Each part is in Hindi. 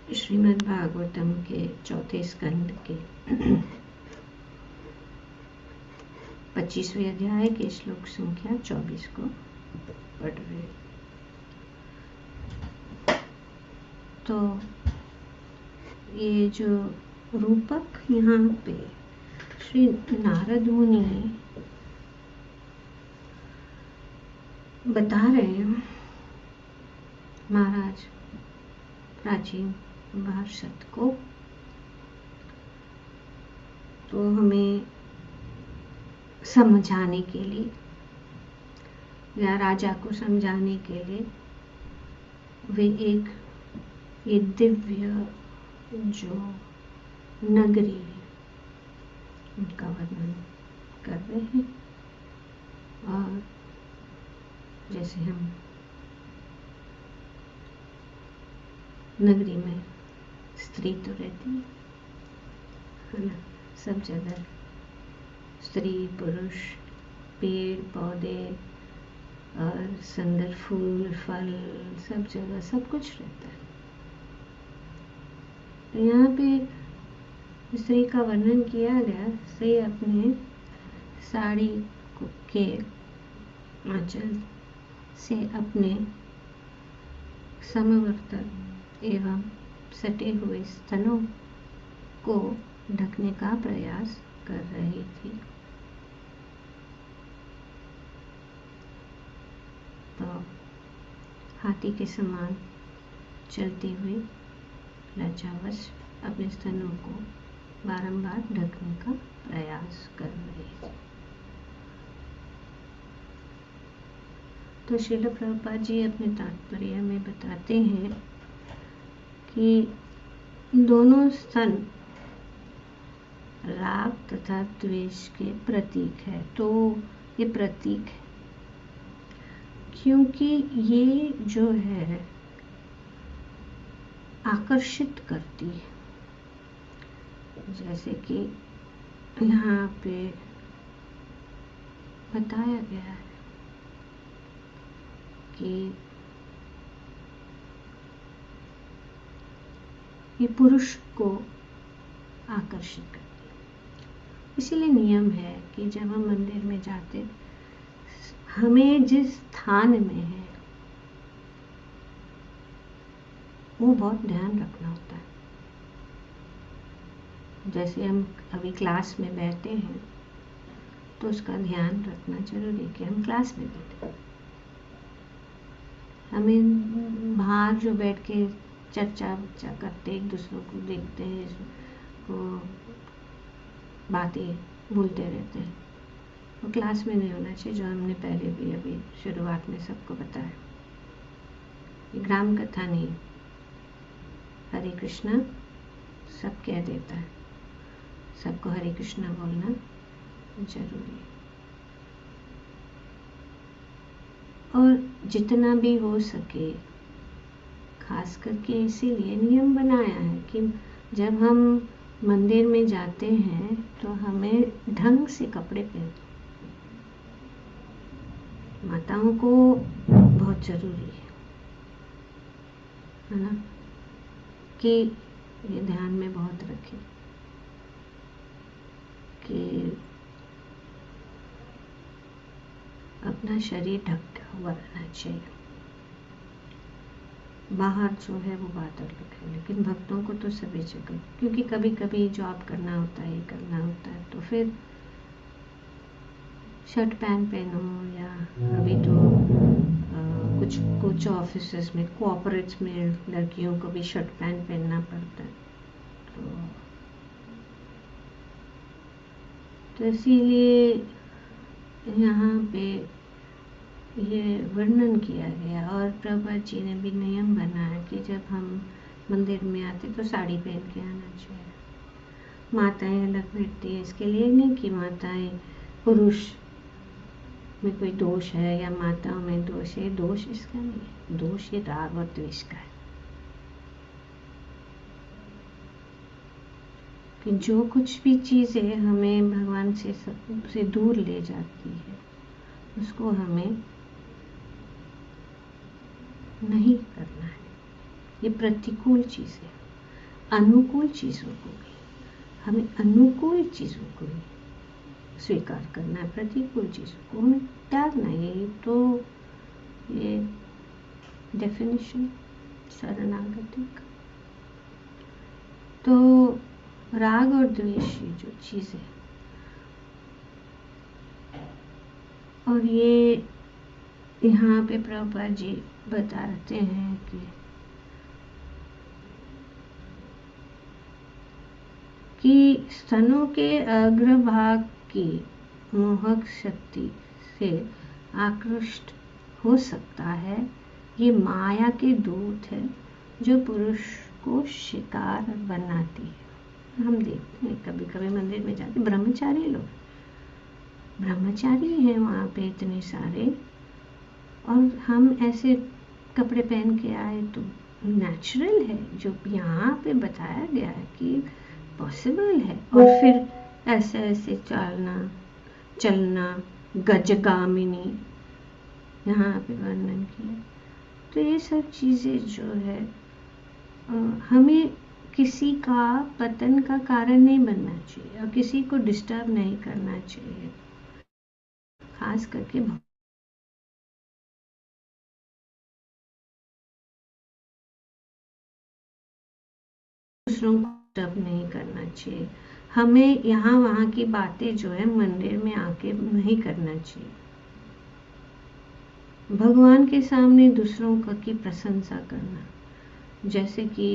श्रीमद् भागवतम के चौथे स्कंद के 25वें अध्याय के श्लोक संख्या 24 को पढ़ रहे। तो ये जो रूपक यहाँ पे श्री नारद मुनि बता रहे हैं महाराज प्राचीन भारत को, तो हमें समझाने के लिए या राजा को समझाने के लिए वे एक ये दिव्य जो नगरी है उनका वर्णन कर रहे हैं। और जैसे हम नगरी में स्त्री तो रहती है ना, सब जगह स्त्री पुरुष पेड़ पौधे और सुंदर फूल फल सब जगह सब कुछ रहता है। तो यहाँ पे स्त्री का वर्णन किया गया। स्त्री अपने साड़ी के आंचल से अपने समवर्तन एवं सटे हुए स्तनों को ढकने का प्रयास कर रही थी। तो हाथी के समान चलते हुए लज्जावश अपने स्तनों को बारंबार ढकने का प्रयास कर रही थी। तो श्रील प्रभुपाद जी अपने तात्पर्य में बताते हैं कि दोनों स्तन राग तथा द्वेष के प्रतीक है। तो ये प्रतीक है क्योंकि ये जो है आकर्षित करती है। जैसे कि यहाँ पे बताया गया है कि ये पुरुष को आकर्षित करती है। इसीलिए नियम है कि जब हम मंदिर में जाते हमें जिस स्थान में है वो बहुत ध्यान रखना होता है। जैसे हम अभी क्लास में बैठते हैं तो उसका ध्यान रखना जरूरी है कि हम क्लास में बैठे। हमें बाहर जो बैठ के चर्चा करते एक दूसरों को देखते हैं को बातें भूलते रहते हैं, वो क्लास में नहीं होना चाहिए। जो हमने पहले भी अभी शुरुआत में सबको बताया, ये ग्राम कथा नहीं, हरे कृष्णा सब कह देता है, सबको हरे कृष्णा बोलना जरूरी है। और जितना भी हो सके, खास करके इसीलिए नियम बनाया है कि जब हम मंदिर में जाते हैं तो हमें ढंग से कपड़े पहनने, माताओं को बहुत जरूरी है ना, कि ये ध्यान में बहुत रखें कि अपना शरीर ढका हुआ रहना चाहिए। बाहर जो है वो बात अलग है, लेकिन भक्तों को तो सभी जगह, क्योंकि कभी कभी जॉब करना होता है, ये करना होता है, तो फिर शर्ट पैंट पहनो। या अभी तो कुछ ऑफिसेस में कोऑपरेट्स में लड़कियों को भी शर्ट पैंट पहनना पड़ता है। तो इसीलिए यहाँ पे ये वर्णन किया गया। और प्रभुपाद जी ने भी नियम बनाया कि जब हम मंदिर में आते तो साड़ी पहन के आना चाहिए। माताएं अलग बैठती है, इसके लिए नहीं कि माताएं पुरुष में कोई दोष है या माताओं में दोष है। दोष इसका नहीं है, दोष ये राग और द्वेष का है कि जो कुछ भी चीज़ें हमें भगवान से दूर ले जाती है उसको हमें नहीं करना है। ये प्रतिकूल चीज़ है। अनुकूल चीज़ों को भी, हमें अनुकूल चीज़ों को भी स्वीकार करना है, प्रतिकूल चीज़ों को हमें त्यागना है। यही तो ये डेफिनेशन शरणागति का। तो राग और द्वेष ये जो चीज़ है, और ये यहाँ पे प्रभुपाद जी बताते हैं कि स्तनों के अग्रभाग की मोहक शक्ति से आकृष्ट हो सकता है। ये माया के दूत है जो पुरुष को शिकार बनाती है। हम देखते हैं कभी कभी मंदिर में जाके ब्रह्मचारी लोग, ब्रह्मचारी हैं वहाँ पे इतने सारे, और हम ऐसे कपड़े पहन के आए तो नेचुरल है जो यहाँ पे बताया गया है कि पॉसिबल है। और फिर ऐसे ऐसे चलना गजगामिनी यहाँ पे वर्णन किया। तो ये सब चीज़ें जो है हमें किसी का पतन का कारण नहीं बनना चाहिए और किसी को डिस्टर्ब नहीं करना चाहिए, खास करके दूसरों को डिस्टर्ब नहीं करना चाहिए। हमें यहाँ वहाँ की बातें जो है मंदिर में आके नहीं करना चाहिए। भगवान के सामने दूसरों की प्रशंसा करना, जैसे कि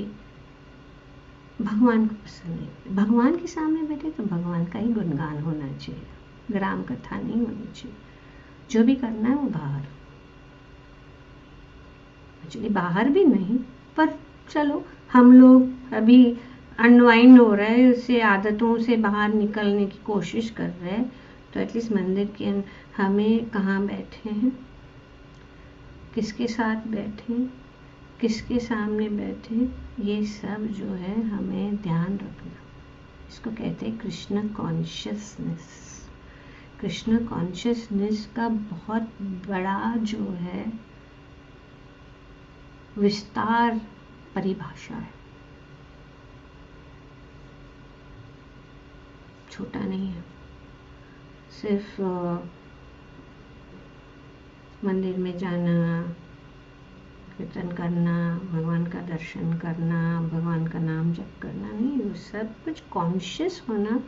भगवान को पसंद नहीं, भगवान के सामने बैठे तो भगवान का ही गुणगान होना चाहिए, ग्राम कथा नहीं होनी चाहिए। जो भी करना है वो बाहर, एक्चुअली बाहर भी नहीं, पर चलो हम लोग अभी अनवाइंड हो रहे हैं, उससे आदतों से बाहर निकलने की कोशिश कर रहे हैं, तो एटलीस्ट मंदिर के हमें कहाँ बैठे हैं, किसके साथ बैठे, किसके सामने बैठे, ये सब जो है हमें ध्यान रखना। इसको कहते हैं कृष्ण कॉन्शियसनेस। कृष्ण कॉन्शियसनेस का बहुत बड़ा जो है विस्तार परिभाषा है, छोटा नहीं है। सिर्फ मंदिर में जाना, कीर्तन करना, भगवान का दर्शन करना, भगवान का नाम जप करना नहीं, वो सब कुछ कॉन्शियस होना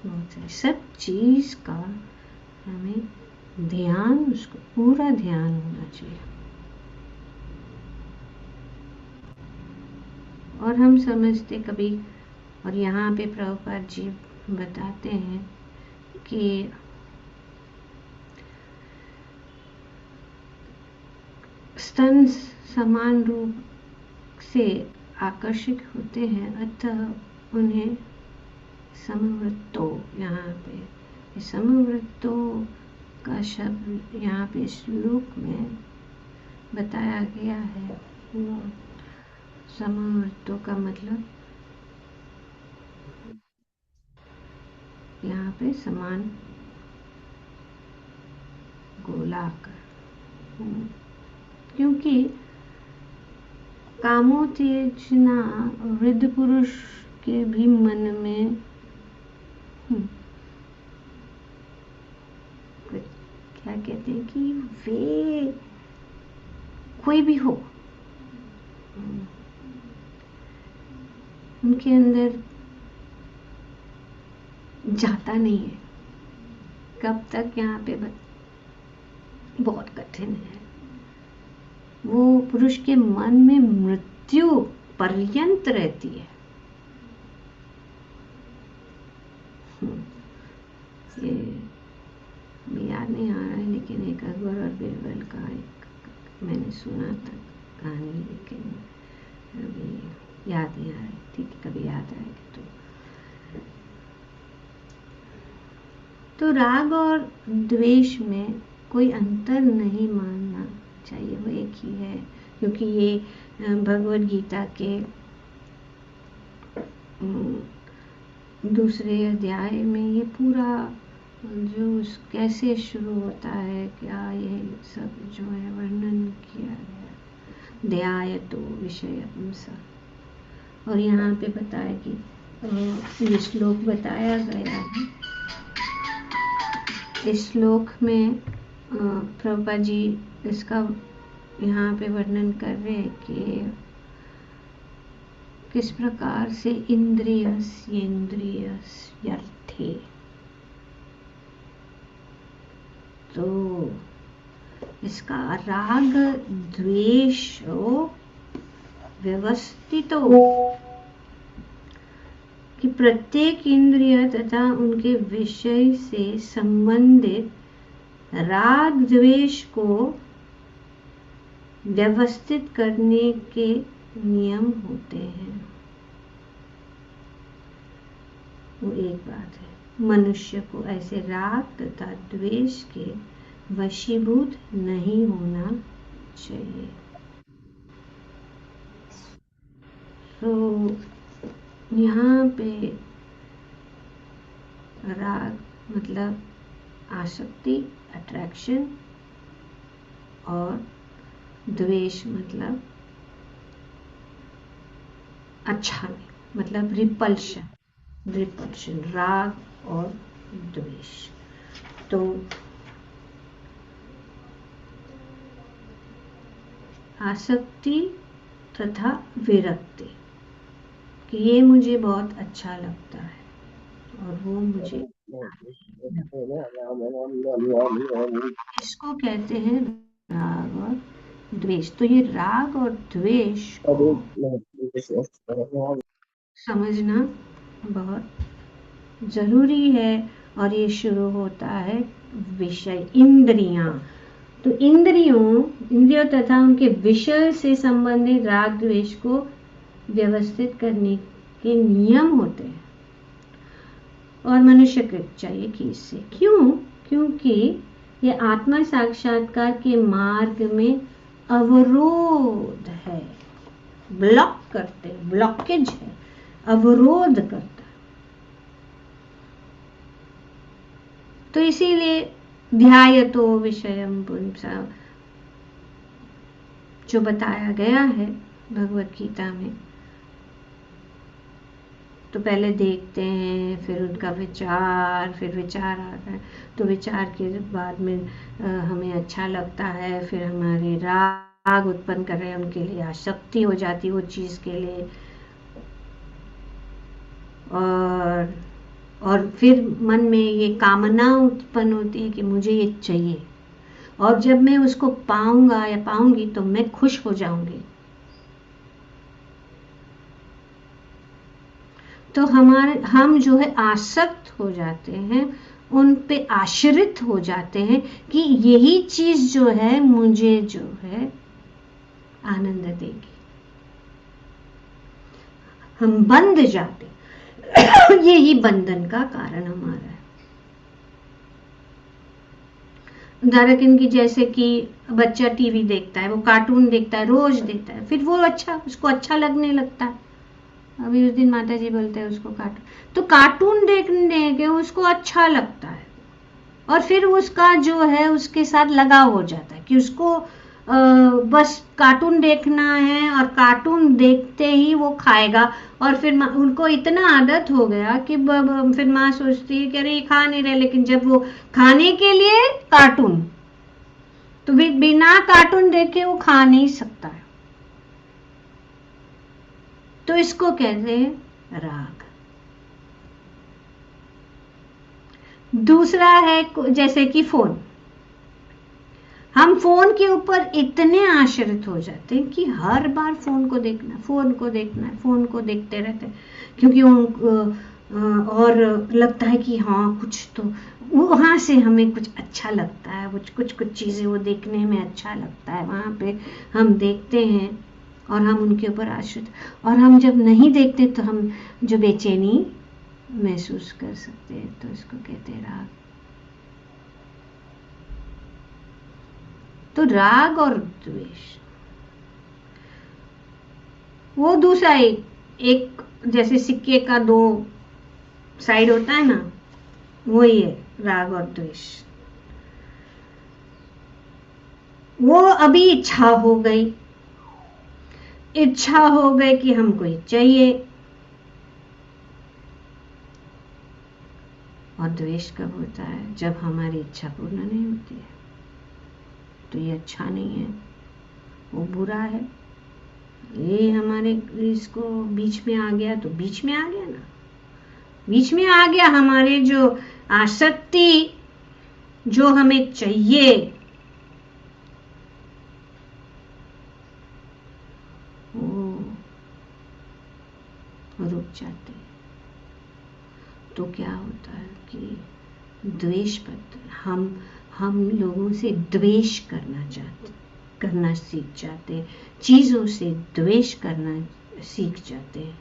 बहुत है। सब चीज़ का हमें ध्यान, उसको पूरा ध्यान होना चाहिए। और हम समझते कभी, और यहाँ पे प्रभुपाद जी बताते हैं कि स्तन समान रूप से आकर्षित होते हैं, अतः उन्हें समवृत्तो, यहाँ पे समवृत्तो का शब्द यहाँ पे श्लोक में बताया गया है। समवृत्तो का मतलब यहाँ पे समान गोलाकार, क्योंकि कामोत्तेजना वृद्ध पुरुष के भी मन में क्या कहते हैं कि वे कोई भी हो, उनके अंदर जाता नहीं है। कब तक, यहाँ पे बहुत कठिन है। वो पुरुष के मन में मृत्यु पर्यंत रहती है। ये याद नहीं आ रहा है, लेकिन एक अकबर और बीरबल का एक मैंने सुना था कहानी, लेकिन अभी याद नहीं आ रही। ठीक है, कभी याद आएगा तो राग और द्वेष में कोई अंतर नहीं मानना चाहिए, वो एक ही है। क्योंकि ये भगवद गीता के दूसरे अध्याय में ये पूरा जो कैसे शुरू होता है, क्या ये सब जो है वर्णन किया गया। ध्यायतो विषयं सा, और यहाँ पे बताया कि ये श्लोक बताया गया है। इस श्लोक में प्रभुपाद जी इसका यहाँ पे वर्णन कर रहे हैं कि किस प्रकार से इंद्रियस्यर्थे, तो इसका राग द्वेषो व्यवस्थितो, कि प्रत्येक इंद्रिय तथा उनके विषय से संबंधित राग द्वेष को व्यवस्थित करने के नियम होते हैं। वो एक बात है, मनुष्य को ऐसे राग तथा द्वेष के वशीभूत नहीं होना चाहिए। तो यहाँ पे राग मतलब आसक्ति, अट्रैक्शन, और द्वेष मतलब अच्छा नहीं, मतलब रिपल्शन, राग और द्वेष। तो आसक्ति तथा विरक्ति कि ये मुझे बहुत अच्छा लगता है और वो मुझे, इसको कहते हैं राग और द्वेष। तो ये राग और द्वेष को समझना बहुत जरूरी है। और ये शुरू होता है विषय, इंद्रियां। तो इंद्रियों तथा उनके विषय से संबंधित राग द्वेष को व्यवस्थित करने के नियम होते हैं और मनुष्य को चाहिए कि इससे क्योंकि ये आत्मा साक्षात्कार के मार्ग में अवरोध है, ब्लॉकेज है, अवरोध करता है। तो इसीलिए ध्यायतो विषयम पुंसा जो बताया गया है भगवत गीता में, तो पहले देखते हैं, फिर उनका विचार, फिर विचार आता है, तो विचार के बाद में हमें अच्छा लगता है, फिर हमारे राग उत्पन्न कर रहे हैं, उनके लिए आसक्ति हो जाती है वो चीज के लिए, और फिर मन में ये कामना उत्पन्न होती है कि मुझे ये चाहिए, और जब मैं उसको पाऊंगा या पाऊंगी तो मैं खुश हो जाऊंगी। तो हम जो है आसक्त हो जाते हैं, उन पे आश्रित हो जाते हैं कि यही चीज जो है मुझे जो है आनंद देगी। हम बंध जाते यही बंधन का कारण हमारा है। उदाहरण की जैसे कि बच्चा टीवी देखता है, वो कार्टून देखता है, रोज देखता है, फिर वो उसको अच्छा लगने लगता है। अभी उस दिन माता जी बोलते हैं उसको कार्टून देखने के उसको अच्छा लगता है, और फिर उसका जो है उसके साथ लगाव हो जाता है कि उसको बस कार्टून देखना है, और कार्टून देखते ही वो खाएगा, और फिर उनको इतना आदत हो गया कि फिर माँ सोचती है कि अरे खा नहीं रहे, लेकिन जब वो खाने के लिए कार्टून, तो बिना कार्टून देखे वो खा नहीं सकता है। तो इसको कहते हैं राग। दूसरा है जैसे कि फोन, हम फोन के ऊपर इतने आश्रित हो जाते हैं कि हर बार फोन को देखना है, फोन को देखते रहते हैं, क्योंकि और लगता है कि हाँ कुछ तो वहां से हमें कुछ अच्छा लगता है, कुछ चीजें वो देखने में अच्छा लगता है, वहां पे हम देखते हैं और हम उनके ऊपर आश्रित, और हम जब नहीं देखते तो हम जो बेचैनी महसूस कर सकते हैं, तो इसको कहते हैं राग। तो राग और द्वेष वो दूसरा एक जैसे सिक्के का दो साइड होता है ना, वही है राग और द्वेष। वो अभी इच्छा हो गई, इच्छा हो गई कि हमको ये चाहिए। और द्वेष कब होता है? जब हमारी इच्छा पूर्ण नहीं होती है। तो ये अच्छा नहीं है, वो बुरा है। ये हमारे इसको बीच में आ गया, तो बीच में आ गया ना, बीच में आ गया। हमारे जो आसक्ति, जो हमें चाहिए, वो रुक जाते। तो क्या होता है कि द्वेष पर हम लोगों से द्वेष करना सीख जाते, चीजों से द्वेष करना सीख जाते हैं।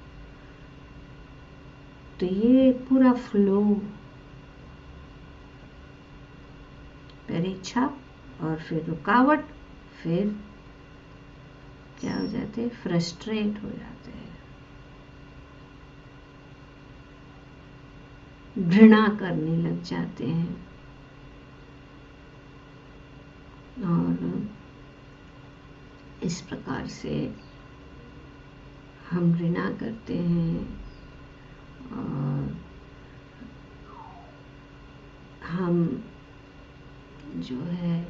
तो ये पूरा फ्लो, पहले इच्छा और फिर रुकावट, फिर क्या हो जाते हैं? फ्रस्ट्रेट हो जाते हैं, घृणा करने लग जाते हैं। और इस प्रकार से हम घृणा करते हैं और हम जो है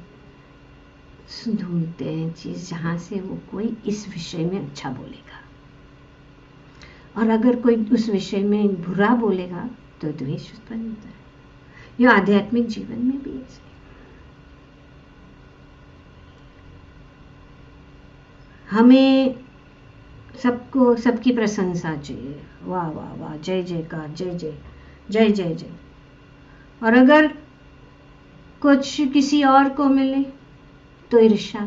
ढूंढते हैं चीज जहां से वो कोई इस विषय में अच्छा बोलेगा, और अगर कोई उस विषय में बुरा बोलेगा तो द्वेष उत्पन्न होता है। यह आध्यात्मिक जीवन में भी ऐसे। हमें सबको सबकी प्रशंसा चाहिए, वाह वाह वाह, जय जयकार, जय जय जय जय जय। और अगर कुछ किसी और को मिले तो ईर्ष्या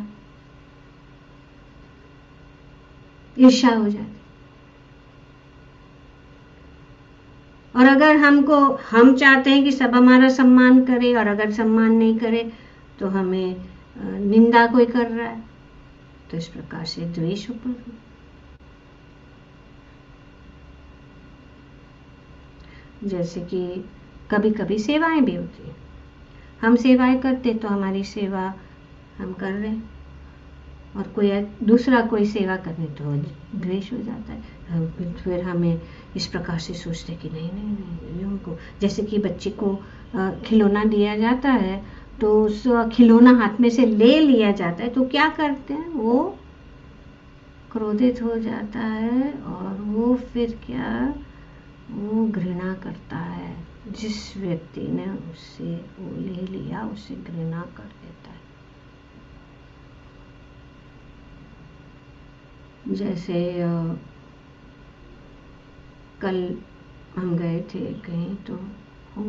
हो जाती। और अगर हम चाहते हैं कि सब हमारा सम्मान करे, और अगर सम्मान नहीं करे तो हमें निंदा कोई कर रहा है, तो इस प्रकार से द्वेष ऊपर। जैसे कि कभी कभी सेवाएं भी होती है, हम सेवाएं करते तो हमारी सेवा हम कर रहे हैं, और कोई दूसरा कोई सेवा करने तो द्वेष हो जाता है। फिर हमें इस प्रकार से सोचते कि नहीं नहीं नहीं, उनको जैसे कि बच्चे को खिलौना दिया जाता है, तो उस खिलौना हाथ में से ले लिया जाता है, तो क्या करते हैं? वो क्रोधित हो जाता है, और वो फिर क्या, वो घृणा करता है। जिस व्यक्ति ने उससे वो ले लिया, उससे घृणा कर देता है। जैसे कल हम गए थे कहीं, तो वो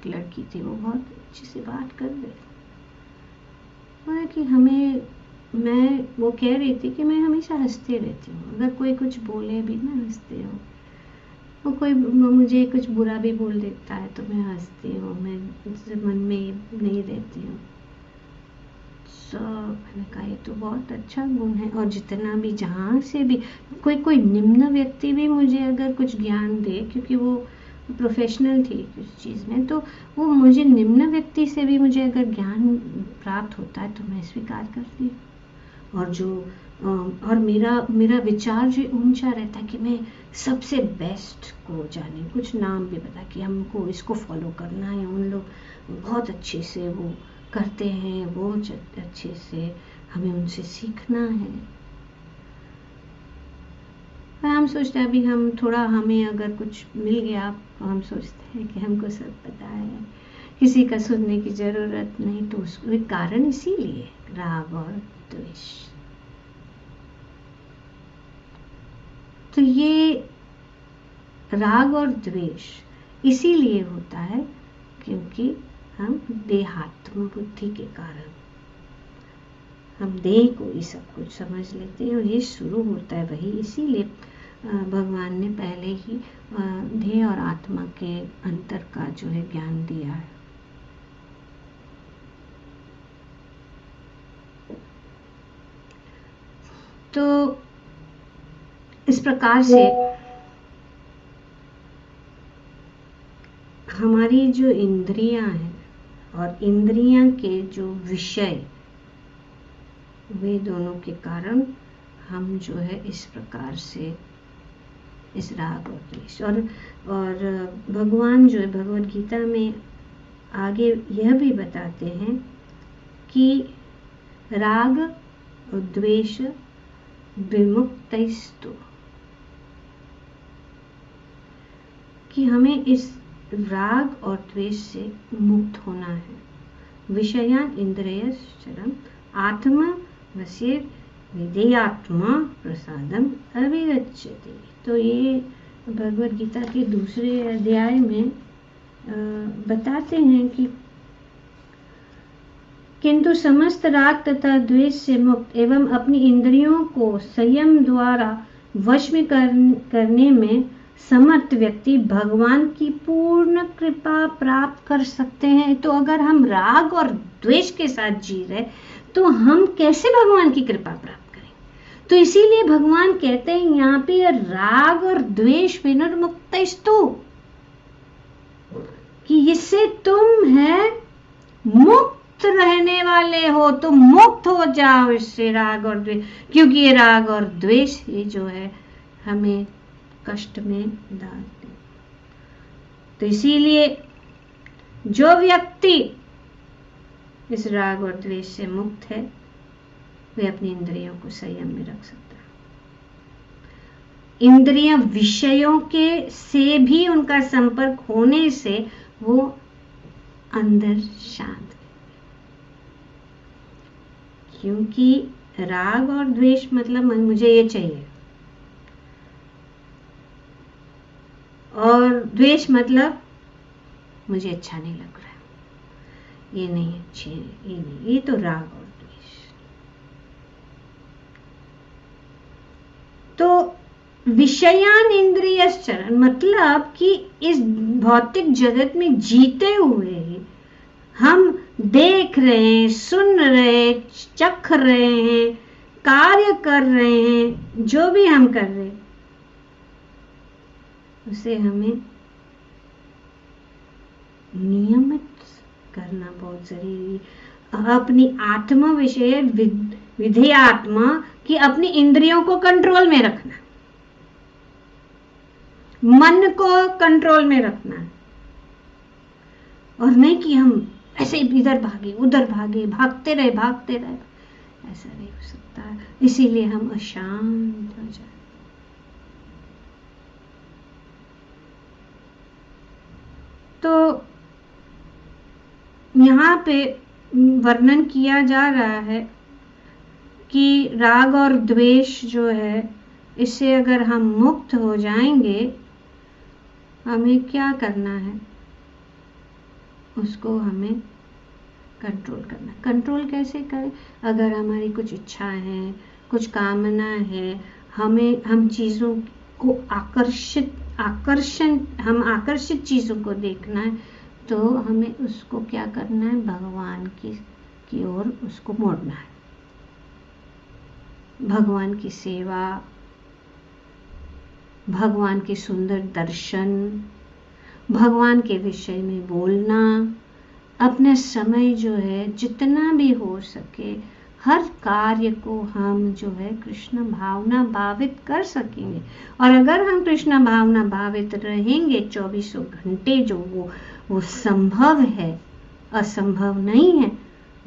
लड़की थी, वो बहुत अच्छे से बात कर रही कि मैं वो कह रही थी कि मैं हमेशा हंसती रहती हूँ, अगर कोई कुछ बोले भी मैं हंसती हूँ, वो कोई मुझे कुछ बुरा भी बोल देता है तो मैं हंसती हूँ, मैं मन में नहीं रहती हूँ। मैंने कहा ये तो बहुत अच्छा गुण है। और जितना भी जहाँ से भी कोई निम्न व्यक्ति भी मुझे अगर कुछ ज्ञान दे, क्योंकि वो प्रोफेशनल थी किस चीज़ में, तो वो मुझे निम्न व्यक्ति से भी मुझे अगर ज्ञान प्राप्त होता है तो मैं स्वीकार करती हूँ। और मेरा विचार जो ऊंचा रहता है कि मैं सबसे बेस्ट को जाने, कुछ नाम भी पता कि हमको इसको फॉलो करना है, उन लोग बहुत अच्छे से वो करते हैं, वो अच्छे से हमें उनसे सीखना है। हम सोचते हैं अभी हमें अगर कुछ मिल गया तो हम सोचते हैं कि हमको सब पता है, किसी का सुनने की जरूरत नहीं। तो उसको एक कारण इसीलिए राग और द्वेष। तो ये राग और द्वेष इसीलिए होता है क्योंकि हम देहात्म बुद्धि के कारण हम देह को ही सब कुछ समझ लेते हैं, और ये शुरू होता है वही। इसीलिए भगवान ने पहले ही देह और आत्मा के अंतर का जो है ज्ञान दिया है। तो इस प्रकार से हमारी जो इंद्रियां हैं और इंद्रियां के जो विषय, वे दोनों के कारण हम जो है इस प्रकार से इस राग और द्वेष और भगवान जो है भगवद गीता में आगे यह भी बताते हैं कि राग और द्वेष विमुक्तैस्तु, कि हमें इस राग और द्वेष से मुक्त होना है। विषयान इंद्रियश्चरम आत्मा वश्य विधेयात्मा प्रसादम अभिगच्छति। तो ये भगवद गीता के दूसरे अध्याय में बताते हैं कि किंतु समस्त राग तथा द्वेष से मुक्त एवं अपनी इंद्रियों को संयम द्वारा वश में करने में समर्थ व्यक्ति भगवान की पूर्ण कृपा प्राप्त कर सकते हैं। तो अगर हम राग और द्वेष के साथ जी रहे तो हम कैसे भगवान की कृपा प्राप्त करें? तो इसीलिए भगवान कहते हैं यहाँ पे राग और द्वेष विनिर्मुक्तैस्तु, कि इससे तुम है मुक्त रहने वाले हो, तो मुक्त हो जाओ इससे राग और द्वेष, क्योंकि ये राग और द्वेष ये जो है हमें कष्ट में डालते। तो इसीलिए जो व्यक्ति इस राग और द्वेष से मुक्त है वे अपनी इंद्रियों को संयम में रख सकता है। इंद्रियां विषयों के से भी उनका संपर्क होने से वो अंदर शांत है, क्योंकि राग और द्वेष मतलब मुझे ये चाहिए, और द्वेष मतलब मुझे अच्छा नहीं लग रहा है, ये नहीं अच्छे, ये नहीं, ये तो राग और द्वेष। तो विषयान इंद्रियश्चरण मतलब कि इस भौतिक जगत में जीते हुए ही हम देख रहे हैं, सुन रहे, चख रहे हैं, कार्य कर रहे हैं, जो भी हम कर रहे हैं उसे हमें नियमित करना बहुत जरूरी। अपनी आत्मा विषय विधेयात्मा कि अपनी इंद्रियों को कंट्रोल में रखना, मन को कंट्रोल में रखना, और नहीं कि हम ऐसे इधर भागे उधर भागे, भागते रहे। ऐसा नहीं हो सकता है, इसीलिए हम अशांत हो जाए। तो यहाँ पे वर्णन किया जा रहा है कि राग और द्वेष जो है इससे अगर हम मुक्त हो जाएंगे, हमें क्या करना है, उसको हमें कंट्रोल करना। कंट्रोल कैसे करें? अगर हमारी कुछ इच्छा है, कुछ कामना है, हम चीज़ों को आकर्षित चीज़ों को देखना है, तो हमें उसको क्या करना है, भगवान की ओर उसको मोड़ना है। भगवान की सेवा, भगवान के सुंदर दर्शन, भगवान के विषय में बोलना, अपना समय जो है जितना भी हो सके हर कार्य को हम जो है कृष्ण भावना भावित कर सकेंगे। और अगर हम कृष्ण भावना भावित रहेंगे 24 घंटे, जो वो संभव है, असंभव नहीं है।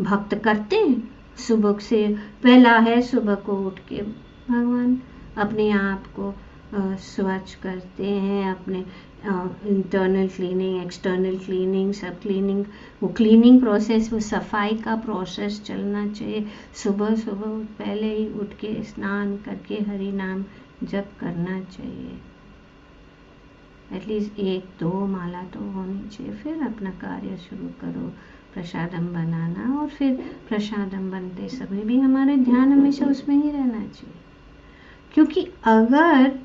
भक्त करते हैं, सुबह से पहला है सुबह को उठ के भगवान अपने आप को स्वच्छ करते हैं, अपने इंटरनल क्लीनिंग, एक्सटर्नल क्लीनिंग, सब क्लीनिंग, वो क्लीनिंग प्रोसेस, वो सफाई का प्रोसेस चलना चाहिए। सुबह पहले ही उठ के स्नान करके हरि नाम जप करना चाहिए, एटलीस्ट 1-2 माला तो होनी चाहिए। फिर अपना कार्य शुरू करो, प्रसादम बनाना, और फिर प्रसादम बनते समय भी हमारे ध्यान हमेशा उसमें ही रहना चाहिए। क्योंकि अगर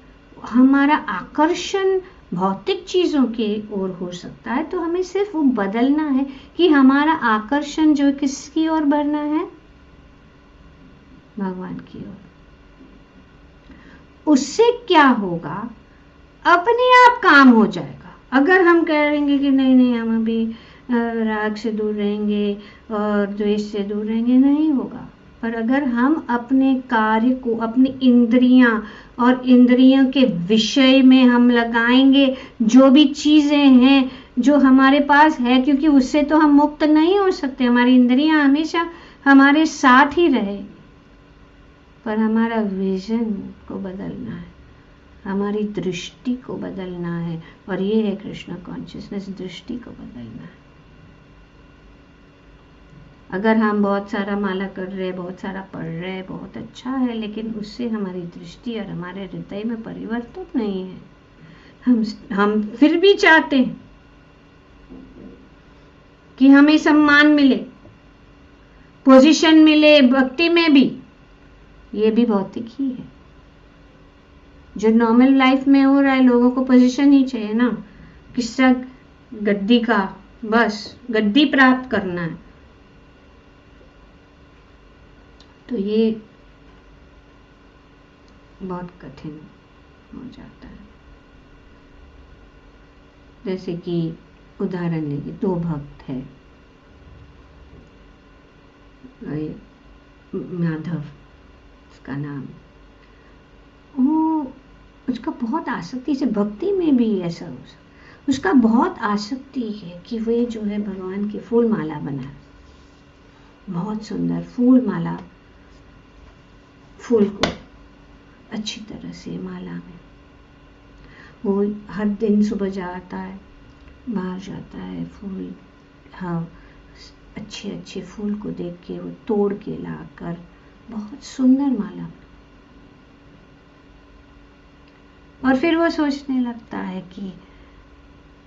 हमारा आकर्षण भौतिक चीज़ों की ओर हो सकता है, तो हमें सिर्फ वो बदलना है कि हमारा आकर्षण जो किसकी ओर बढ़ना है, भगवान की ओर। उससे क्या होगा, अपने आप काम हो जाएगा। अगर हम कहेंगे कि नहीं हम अभी राग से दूर रहेंगे और द्वेष से दूर रहेंगे, नहीं होगा। पर अगर हम अपने कार्य को, अपनी इंद्रियां और इंद्रियों के विषय में हम लगाएंगे, जो भी चीजें हैं जो हमारे पास है, क्योंकि उससे तो हम मुक्त नहीं हो सकते, हमारी इंद्रियां हमेशा हमारे साथ ही रहे, पर हमारा विजन को बदलना है, हमारी दृष्टि को बदलना है, और ये है कृष्ण कॉन्शियसनेस, दृष्टि को बदलना है। अगर हम बहुत सारा माला कर रहे हैं, बहुत सारा पढ़ रहे हैं, बहुत अच्छा है, लेकिन उससे हमारी दृष्टि और हमारे हृदय में परिवर्तन नहीं है, हम फिर भी चाहते हैं कि हमें सम्मान मिले, पोजीशन मिले, भक्ति में भी, ये भी भौतिक ही है। जो नॉर्मल लाइफ में हो रहा है, लोगों को पोजीशन ही चाहिए ना, किस्सा गद्दी का, बस गद्दी प्राप्त करना है। तो ये बहुत कठिन हो जाता है। जैसे कि उदाहरण लीजिए, 2 भक्त है, माधव उसका नाम, वो उसका बहुत आसक्ति से, भक्ति में भी ऐसा उसका बहुत आसक्ति है कि वे जो है भगवान की फूल माला बनाए, बहुत सुंदर फूल माला, फूल को अच्छी तरह से माला में वो हर दिन सुबह जाता है, बाहर जाता है, फूल, हाँ, अच्छे अच्छे फूल को देख के वो तोड़ के लाकर बहुत सुंदर माला, और फिर वो सोचने लगता है कि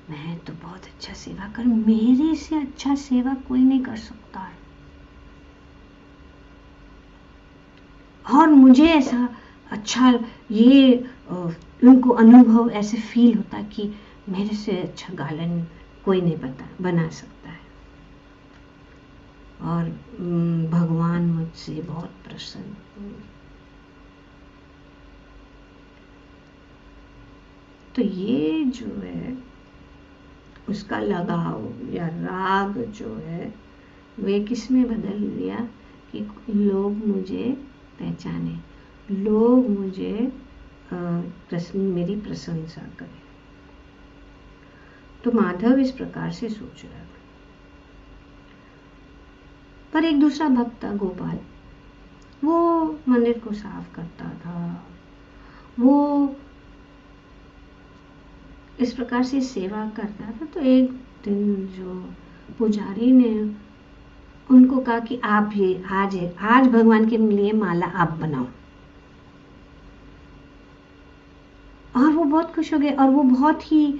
मैं तो बहुत अच्छा सेवा कर, मेरे से अच्छा सेवा कोई नहीं कर सकता है, और मुझे ऐसा अच्छा ये उनको अनुभव ऐसे फील होता कि मेरे से अच्छा गालन कोई नहीं बना सकता है, और भगवान मुझसे बहुत प्रसन्न हुए। तो ये जो है उसका लगाव या राग जो है, वे किस में बदल दिया कि लोग मुझे पहचाने, लोग मुझे मेरी प्रशंसा करें। तो माधव इस प्रकार से सोच रहा था। पर एक दूसरा भक्त था, गोपाल, वो मंदिर को साफ करता था, वो इस प्रकार से सेवा करता था। तो एक दिन जो पुजारी ने उनको कहा कि आप ये आज भगवान के लिए माला आप बनाओ, और वो बहुत खुश हो गए, और वो बहुत ही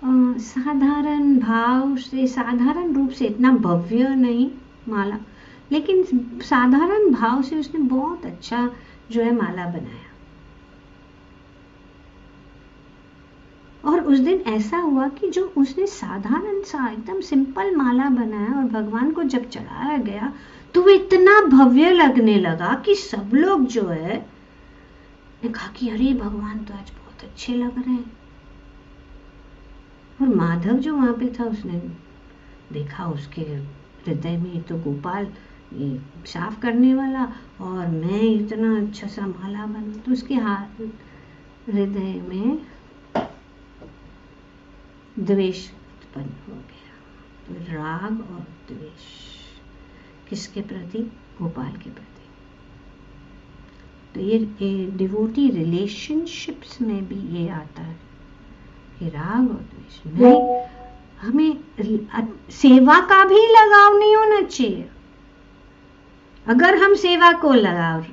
साधारण भाव से, साधारण रूप से, इतना भव्य नहीं माला, लेकिन साधारण भाव से उसने बहुत अच्छा जो है माला बनाया। और उस दिन ऐसा हुआ कि जो उसने साधारण सा एकदम सिंपल माला बनाया और भगवान को जब चढ़ाया गया तो वो इतना भव्य लगने लगा कि सब लोग जो है ने कहा कि अरे भगवान तो आज बहुत अच्छे लग रहे हैं। और माधव जो वहां पे था उसने देखा उसके हृदय में, ये तो गोपाल ये साफ करने वाला और मैं इतना अच्छा सा माला बना, तो उसके हाथ हृदय में द्वेष उत्पन्न हो गया। तो राग और द्वेष किसके प्रति? गोपाल के प्रति। तो ये डिवोटी रिलेशनशिप्स में भी ये आता है कि राग और द्वेष में हमें सेवा का भी लगाव नहीं होना चाहिए। अगर हम सेवा को लगाव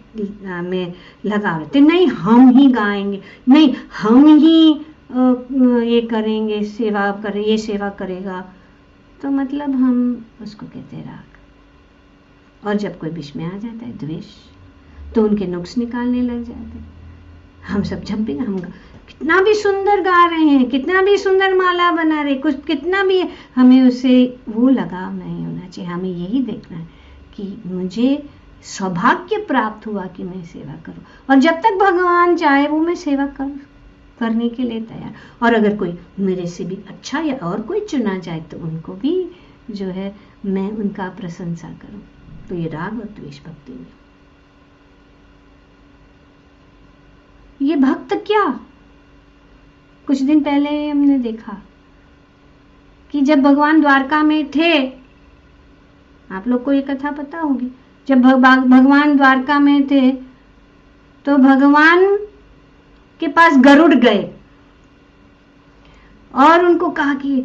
में लगाव रखते, नहीं हम ही गाएंगे, नहीं हम ही ये करेंगे, सेवा करें, ये सेवा करेगा, तो मतलब हम उसको कहते राग। और जब कोई बीच में आ जाता है द्वेष, तो उनके नुक्स निकालने लग जाते हैं। हम सब जंपिंग, हम कितना भी सुंदर गा रहे हैं, कितना भी सुंदर माला बना रहे, कुछ कितना भी, हमें उससे वो लगाव नहीं होना चाहिए। हमें यही देखना है कि मुझे सौभाग्य प्राप्त हुआ कि मैं सेवा करूं, और जब तक भगवान चाहे वो मैं सेवा करने के लिए तैयार। और अगर कोई मेरे से भी अच्छा या और कोई चुना जाए तो उनको भी जो है मैं उनका प्रशंसा करूं। तो ये राग और द्वेष भक्ति में। ये भक्त क्या, कुछ दिन पहले हमने देखा कि जब भगवान द्वारका में थे, आप लोग को ये कथा पता होगी, जब भगवान द्वारका में थे तो भगवान के पास गरुड़ गए और उनको कहा कि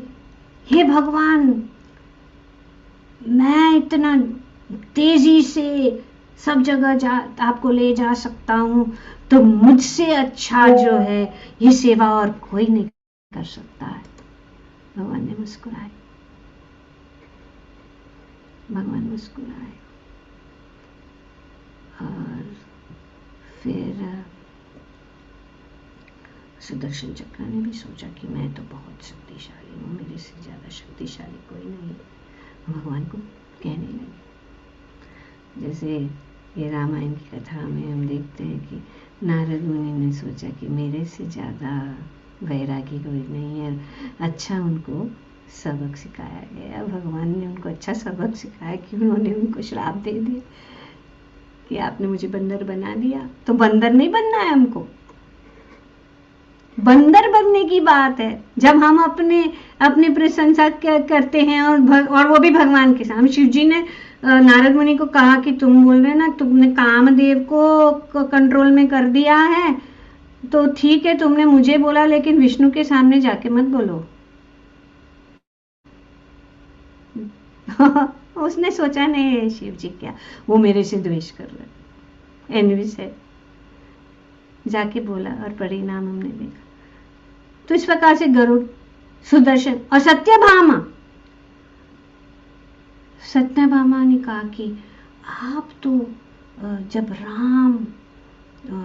हे भगवान, मैं इतना तेजी से सब जगह आपको ले जा सकता हूं, तो मुझसे अच्छा जो है ये सेवा और कोई नहीं कर सकता है। भगवान ने मुस्कुराए, भगवान मुस्कुराए और फिर सुदर्शन चक्र ने भी सोचा कि मैं तो बहुत शक्तिशाली हूँ, मेरे से ज़्यादा शक्तिशाली कोई नहीं। भगवान को कहने लगे, जैसे ये रामायण की कथा में हम देखते हैं कि नारद मुनि ने सोचा कि मेरे से ज़्यादा वैरागी कोई नहीं है, अच्छा उनको सबक सिखाया गया। भगवान ने उनको अच्छा सबक सिखाया कि उन्होंने उनको श्राप दे दिया कि आपने मुझे बंदर बना दिया, तो बंदर नहीं बनना है हमको। बंदर बनने की बात है जब हम अपनी प्रशंसा करते हैं और वो भी भगवान के सामने। शिव जी ने नारद मुनि को कहा कि तुम बोल रहे ना, तुमने कामदेव को कंट्रोल में कर दिया है, तो ठीक है, तुमने मुझे बोला, लेकिन विष्णु के सामने जाके मत बोलो। उसने सोचा नहीं शिव जी क्या, वो मेरे से द्वेष कर रहे, एनवी से जाके बोला और परिणाम हमने देखा। तो इस प्रकार से गरुड़, सुदर्शन और सत्यभामा ने कहा कि आप तो जब राम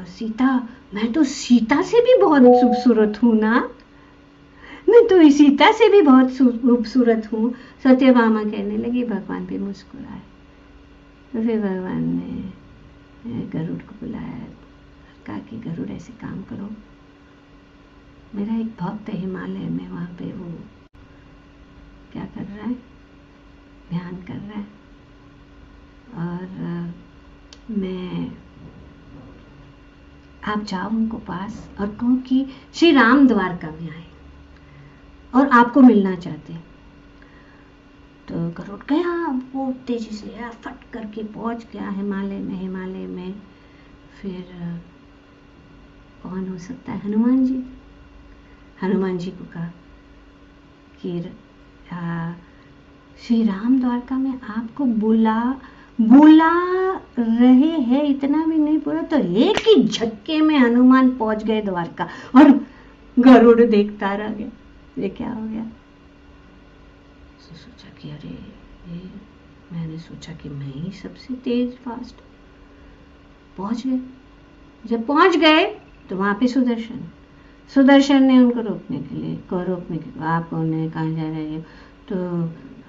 सीता, मैं तो सीता से भी बहुत खूबसूरत हूं ना, मैं तो सीता से भी बहुत खूबसूरत हूँ। सत्यभामा कहने लगी, भगवान भी मुस्कुराए। तो फिर भगवान ने गरुड़ को बुलाया, कहा कि गरुड़ ऐसे काम करो, मेरा एक भक्त हिमालय में, वहाँ पे वो क्या कर रहा है, ध्यान कर रहा है, और आप जाओ उनको पास और कहो कि श्री राम द्वारका में आए और आपको मिलना चाहते हैं। तो गरुड़ गया, वो तेजी से फट करके पहुंच गया हिमालय में। फिर कौन हो सकता है, हनुमान जी को कहा कि श्री राम द्वारका में आपको बुला रहे हैं, इतना भी नहीं पूरा। तो एक ही झटके में हनुमान पहुंच गए द्वारका और गरुड़ देखता रह गया, ये क्या हो गया। सोचा कि अरे मैंने सोचा कि मैं ही सबसे तेज फास्ट पहुंच गए। जब पहुंच गए तो वहां पे सुदर्शन ने उनको रोकने के लिए आप कौन है, कहाँ जा रहे हो। तो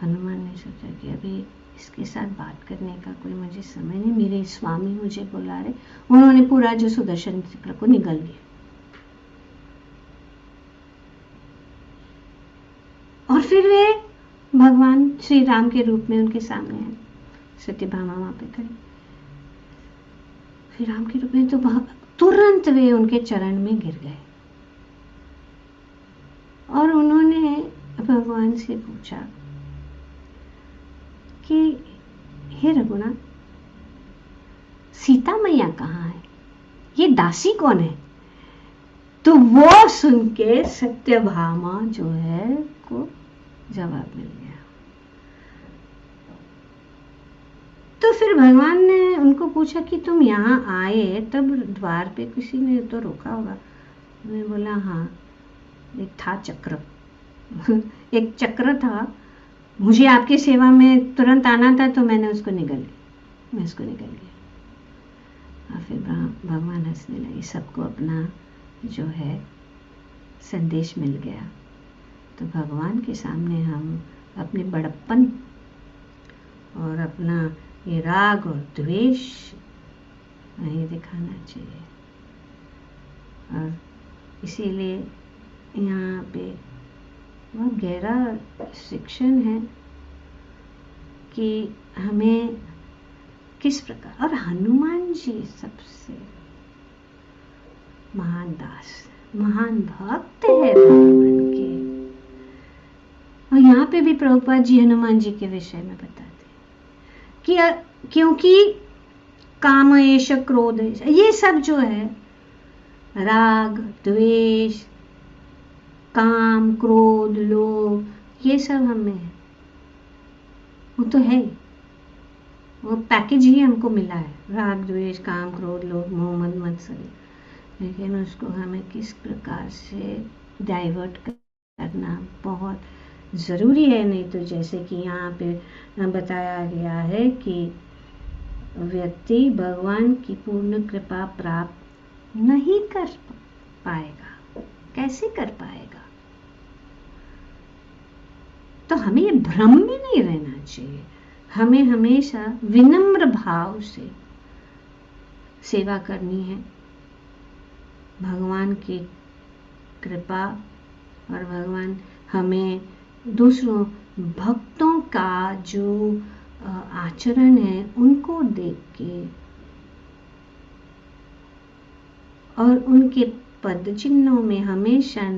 हनुमान ने सोचा कि अभी इसके साथ बात करने का कोई मुझे समय नहीं, मेरे स्वामी मुझे बुला रहे। उन्होंने पूरा जो सुदर्शन चक्र को निगल लिया और फिर वे भगवान श्री राम के रूप में उनके सामने आए। सत्यभामा वहां पे खड़ी श्री राम के रूप में, तो तुरंत वे उनके चरण में गिर गए और उन्होंने भगवान से पूछा कि हे रघुनाथ, सीता मैया कहाँ है, ये दासी कौन है। तो वो सुन के सत्यभामा जो है को जवाब मिल गया। तो फिर भगवान ने उनको पूछा कि तुम यहाँ आए तब द्वार पे किसी ने तो रोका होगा। उन्होंने बोला हाँ, एक था चक्र एक चक्र था, मुझे आपकी सेवा में तुरंत आना था, तो मैं उसको निगल गया। और फिर भगवान हंसने लगे, सबको अपना जो है संदेश मिल गया। तो भगवान के सामने हम अपने बड़प्पन और अपना ये राग और द्वेष नहीं दिखाना चाहिए। और इसीलिए यहाँ पे बहुत गहरा शिक्षण है कि हमें किस प्रकार, और हनुमान जी सबसे महान दास, महान भक्त है भगवान के। और यहाँ पे भी प्रभुपाद जी हनुमान जी के विषय में बताते हैं कि क्योंकि काम एष क्रोध एष, ये सब जो है राग द्वेष काम क्रोध लोभ, ये सब हमें है, वो तो है, वो पैकेज ही हमको मिला है, राग द्वेष काम क्रोध लोभ मोह मद मत्सर। लेकिन उसको हमें किस प्रकार से डाइवर्ट करना बहुत ज़रूरी है। नहीं तो जैसे कि यहाँ पे बताया गया है कि व्यक्ति भगवान की पूर्ण कृपा प्राप्त नहीं कर पाएगा। कैसे कर पाएगा? तो हमें ये भ्रम में नहीं रहना चाहिए। हमें हमेशा विनम्र भाव से सेवा करनी है। भगवान की कृपा और भगवान हमें दूसरों भक्तों का जो आचरण है उनको देख के और उनके पद चिन्हों में हमेशा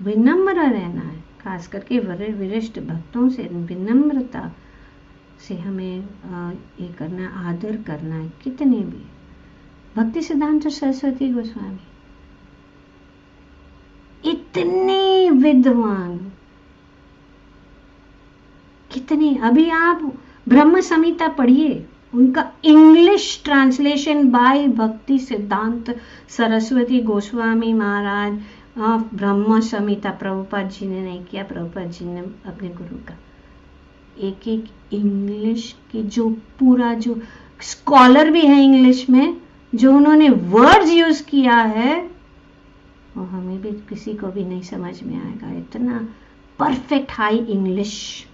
विनम्र रहना है। खास करके वरिष्ठ भक्तों से विनम्रता से हमें ये करना, आदर करना है। कितने भी भक्ति सिद्धांत सरस्वती गोस्वामी इतने विद्वान, कितने, अभी आप ब्रह्म संहिता पढ़िए, उनका इंग्लिश ट्रांसलेशन बाय भक्ति सिद्धांत सरस्वती गोस्वामी महाराज ऑफ ब्रह्म संहिता प्रभुपाद जी ने नहीं किया। प्रभुपाद जी ने अपने गुरु का एक एक इंग्लिश के जो पूरा जो स्कॉलर भी है इंग्लिश में, जो उन्होंने वर्ड्स यूज किया है वो हमें भी किसी को भी नहीं समझ में आएगा। इतना परफेक्ट हाई इंग्लिश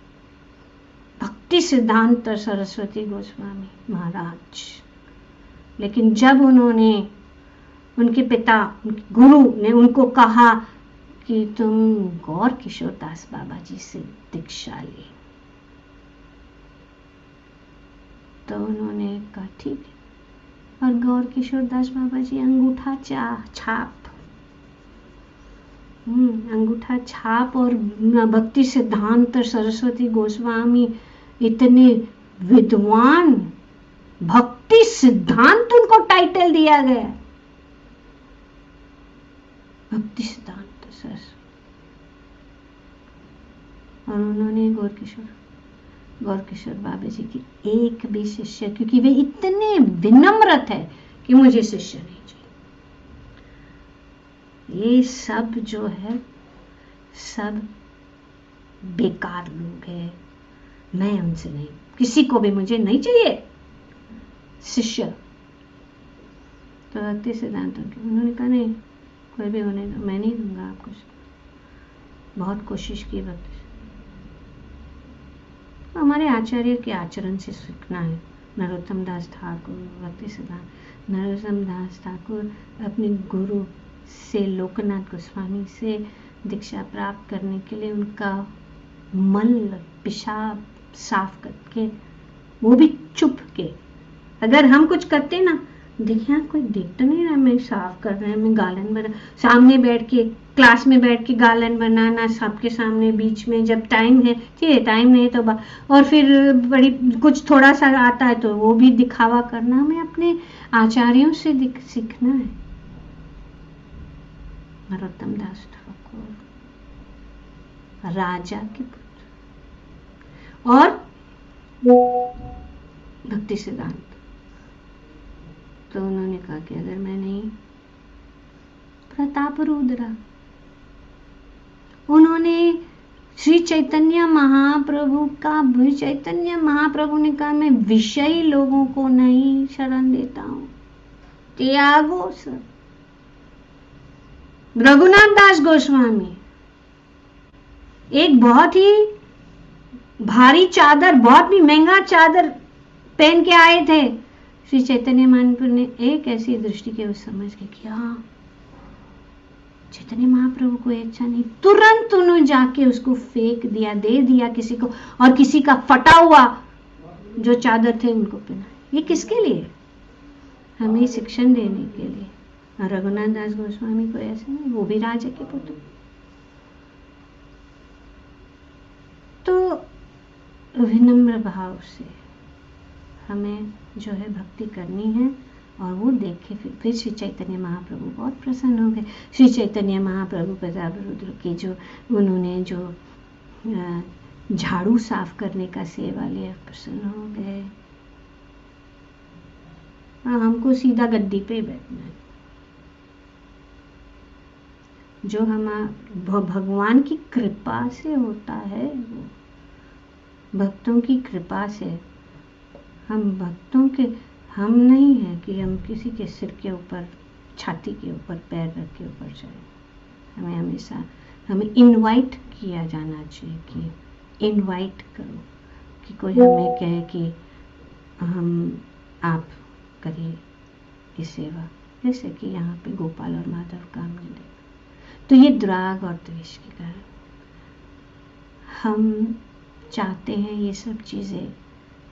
भक्ति सिद्धांत सरस्वती गोस्वामी महाराज। लेकिन जब उन्होंने, उनके पिता उनके गुरु ने उनको कहा कि तुम गौर किशोर दास बाबा जी से दीक्षा ले, तो उन्होंने कहा ठीक है। और गौर किशोर दास बाबा जी अंगूठा छाप अंगूठा छाप और भक्ति सिद्धांत सरस्वती गोस्वामी इतने विद्वान, भक्ति सिद्धांत उनको टाइटल दिया गया, भक्ति सिद्धांत सरस्वती। और उन्होंने गौर किशोर बाबा जी की एक भी शिष्य, क्योंकि वे इतने विनम्र थे कि मुझे शिष्य नहीं चाहिए। ये सब जो है सब बेकार लोग हैं। मैं उनसे नहीं, किसी को भी मुझे नहीं चाहिए शिष्य। तो भक्ति सिद्धांत उन्होंने कहा नहीं, कोई भी होने दो, मैं नहीं दूंगा आपको। बहुत कोशिश की भक्ति। तो हमारे आचार्य के आचरण से सीखना है। नरोत्तम दास ठाकुर भक्ति सिद्धांत, नरोत्तम दास ठाकुर अपने गुरु से लोकनाथ गोस्वामी से दीक्षा प्राप्त करने के लिए उनका मल पेशाब साफ करके, वो भी चुप के। अगर हम कुछ करते ना, देखिए कोई देख तो नहीं रहा, मैं साफ कर रहे हैं, मैं गालन बना, सामने बैठ के क्लास में बैठ के गालन बनाना सबके सामने बीच में, जब टाइम है ठीक है, टाइम नहीं तो और फिर बड़ी कुछ थोड़ा सा आता है तो वो भी दिखावा करना। हमें अपने आचार्यों से सीखना है। नरोत्तम दास ठाकुर राजा के पुत्र और भक्ति सिद्धांत। तो उन्होंने कहा कि अगर मैं नहीं, प्रताप रुद्रा, उन्होंने श्री चैतन्य महाप्रभु का, चैतन्य महाप्रभु ने कहा मैं विषयी लोगों को नहीं शरण देता हूं, त्यागो सब। रघुनाथ दास गोस्वामी एक बहुत ही भारी चादर, बहुत ही महंगा चादर पहन के आए थे। श्री चैतन्य महाप्रभु ने एक ऐसी दृष्टि के उस समझ के किया, चैतन्य महाप्रभु को इच्छा नहीं, तुरंत उन्होंने जाके उसको फेंक दिया, दे दिया किसी को, और किसी का फटा हुआ जो चादर थे उनको पहना। ये किसके लिए? हमें शिक्षण देने के लिए। और रघुनाथ दास गोस्वामी को ऐसे नहीं, वो भी राजा के पुत्र। तो विनम्र भाव से हमें जो है भक्ति करनी है। और वो देख के फिर श्री चैतन्य महाप्रभु बहुत प्रसन्न हो गए। श्री चैतन्य महाप्रभु प्रताप रुद्र के जो उन्होंने जो झाड़ू साफ करने का सेवा लिया, प्रसन्न हो गए। हमको सीधा गद्दी पे बैठना है। जो हमारा भगवान की कृपा से होता है, वो भक्तों की कृपा से, हम भक्तों के, हम नहीं है कि हम किसी के सिर के ऊपर, छाती के ऊपर पैर रख के ऊपर चले। हमें हमेशा हमें इनवाइट किया जाना चाहिए कि इनवाइट करो, कि कोई हमें कहे कि हम आप करिए ये सेवा, जैसे कि यहाँ पे गोपाल और माधव काम नहीं दे। तो ये द्राग और द्वेष के कारण हम चाहते हैं ये सब चीज़ें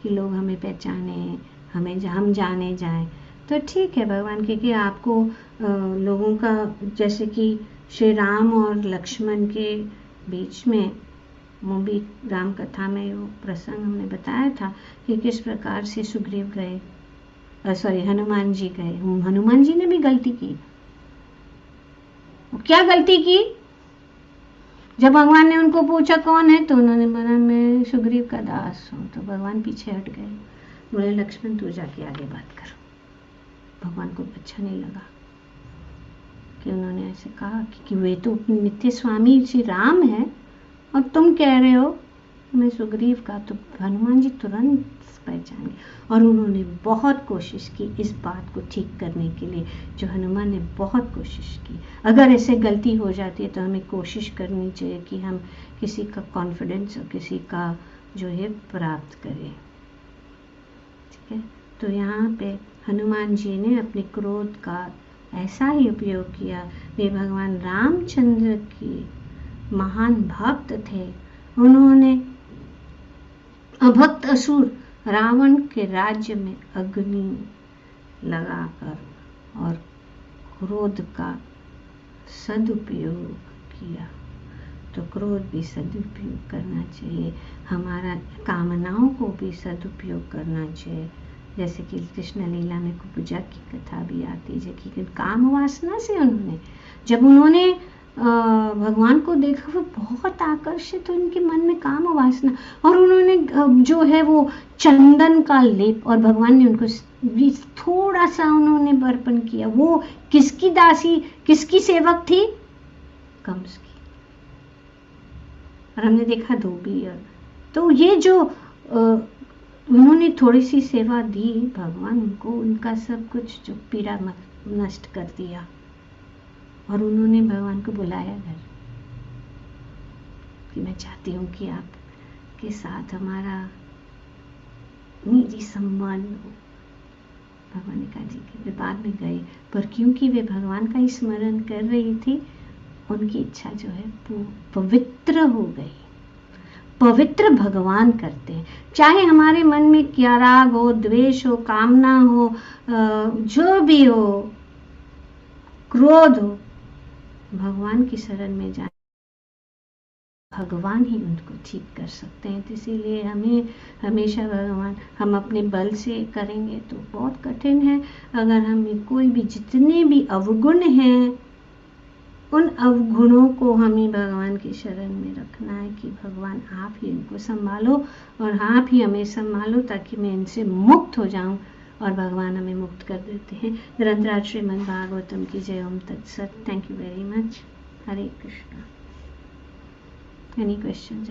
कि लोग हमें पहचाने, हम जाने जाएं। तो ठीक है भगवान के आपको लोगों का, जैसे कि श्री राम और लक्ष्मण के बीच में, वो भी राम कथा में वो प्रसंग हमने बताया था कि किस प्रकार से सुग्रीव गए, हनुमान जी गए। हनुमान जी ने भी गलती की। क्या गलती की? जब भगवान ने उनको पूछा कौन है, तो उन्होंने बोला मैं सुग्रीव का दास हूँ। तो भगवान पीछे हट गए, बोले लक्ष्मण तू जाके आगे बात कर। भगवान को अच्छा नहीं लगा कि उन्होंने ऐसे कहा कि वे तो नित्य स्वामी श्री राम है और तुम कह रहे हो मैं सुग्रीव का। तो हनुमान जी तुरंत पहचान गए और उन्होंने बहुत कोशिश की इस बात को ठीक करने के लिए, जो हनुमान ने बहुत कोशिश की। अगर ऐसे गलती हो जाती है तो हमें कोशिश करनी चाहिए कि हम किसी का कॉन्फिडेंस और किसी का जो है प्राप्त करें। ठीक है, तो यहाँ पे हनुमान जी ने अपने क्रोध का ऐसा ही उपयोग किया। वे भगवान रामचंद्र के महान भक्त थे। उन्होंने अभक्त असुर रावण के राज्य में अग्नि लगाकर और क्रोध का सदुपयोग किया। तो क्रोध भी सदुपयोग करना चाहिए, हमारा कामनाओं को भी सदुपयोग करना चाहिए। जैसे कि कृष्ण लीला में कुब्जा की कथा भी आती है कि काम वासना से जब उन्होंने भगवान को देखा, वो बहुत आकर्षित, उनके मन में काम वासना, और उन्होंने जो है वो चंदन का लेप, और भगवान ने उनको थोड़ा सा उन्होंने अर्पण किया। वो किसकी दासी, किसकी सेवक थी? कंस की। और हमने देखा धोबी। और तो ये जो उन्होंने थोड़ी सी सेवा दी, भगवान उनको उनका सब कुछ जो पीड़ा नष्ट कर दिया। और उन्होंने भगवान को बुलाया घर कि मैं चाहती हूँ कि आपके साथ हमारा निजी संबंध हो। भगवान ने कहा जी कि वे बाद में गए, पर क्योंकि वे भगवान का ही स्मरण कर रही थी, उनकी इच्छा जो है वो पवित्र हो गई। पवित्र भगवान करते हैं, चाहे हमारे मन में क्या राग हो, द्वेष हो, कामना हो, जो भी हो, क्रोध हो, भगवान की शरण में जाए, भगवान ही उनको ठीक कर सकते हैं। तो इसीलिए हमें हमेशा भगवान, हम अपने बल से करेंगे तो बहुत कठिन है। अगर हमें कोई भी, जितने भी अवगुण हैं, उन अवगुणों को हमें भगवान की शरण में रखना है कि भगवान आप ही इनको संभालो और आप ही हमें संभालो, ताकि मैं इनसे मुक्त हो जाऊं। और भगवान हमें मुक्त कर देते हैं। ग्रंथराज श्रीमद् भागवतम की जय। ओम तत्सत। Thank you very much. Hare Krishna. Any questions?